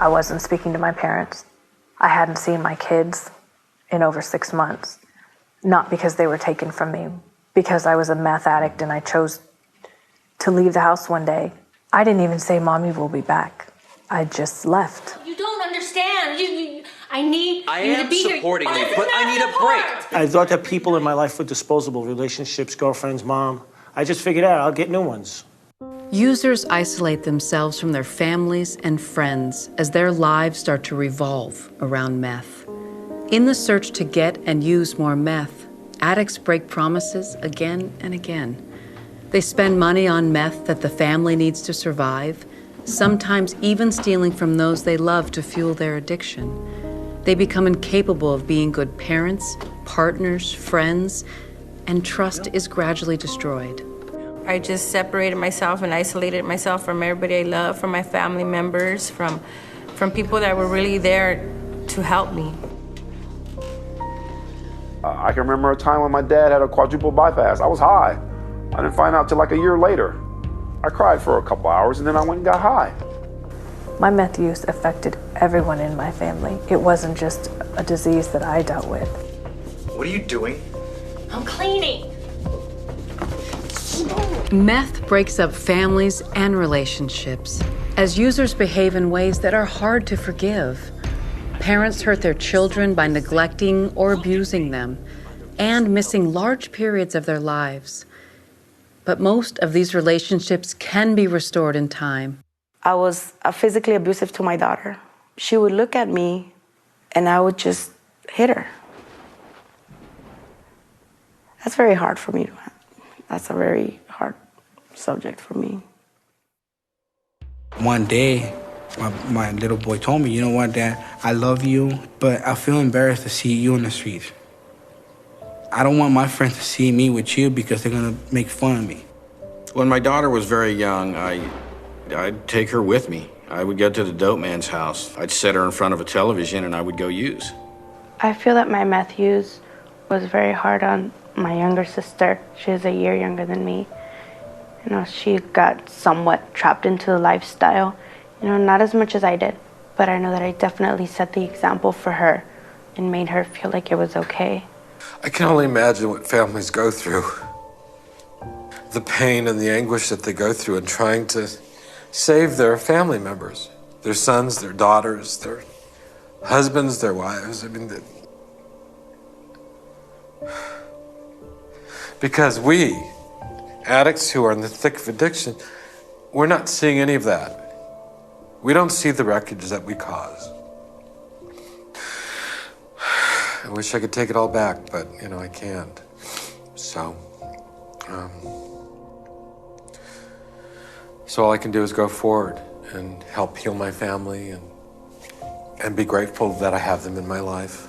I wasn't speaking to my parents. I hadn't seen my kids in over 6 months. Not because they were taken from me, because I was a meth addict and I chose to leave the house one day. I didn't even say, Mommy will be back. I just left. You don't understand. I need to be supporting you, but I need a break. I thought that people in my life were disposable, relationships, girlfriends, mom. I just figured out I'll get new ones. Users isolate themselves from their families and friends as their lives start to revolve around meth. In the search to get and use more meth, addicts break promises again and again. They spend money on meth that the family needs to survive, sometimes even stealing from those they love to fuel their addiction. They become incapable of being good parents, partners, friends, and trust is gradually destroyed. I just separated myself and isolated myself from everybody I love, from my family members, from people that were really there to help me. I can remember a time when my dad had a quadruple bypass. I was high. I didn't find out till like a year later. I cried for a couple hours and then I went and got high. My meth use affected everyone in my family. It wasn't just a disease that I dealt with. What are you doing? I'm cleaning. Meth breaks up families and relationships as users behave in ways that are hard to forgive. Parents hurt their children by neglecting or abusing them and missing large periods of their lives. But most of these relationships can be restored in time. I was physically abusive to my daughter. She would look at me and I would just hit her. That's very hard for me to have. That's a very hard subject for me. One day, my little boy told me, you know what, Dad, I love you, but I feel embarrassed to see you in the streets. I don't want my friends to see me with you because they're gonna make fun of me. When my daughter was very young, I'd take her with me. I would go to the dope man's house. I'd sit her in front of a television and I would go use. I feel that my meth use was very hard on my younger sister. She is a year younger than me. You know, she got somewhat trapped into the lifestyle. You know, not as much as I did, but I know that I definitely set the example for her and made her feel like it was okay. I can only imagine what families go through. The pain and the anguish that they go through in trying to save their family members, their sons, their daughters, their husbands, their wives. I mean, because we, addicts who are in the thick of addiction, we're not seeing any of that. We don't see the wreckage that we cause. I wish I could take it all back, but, you know, I can't. So all I can do is go forward and help heal my family and be grateful that I have them in my life.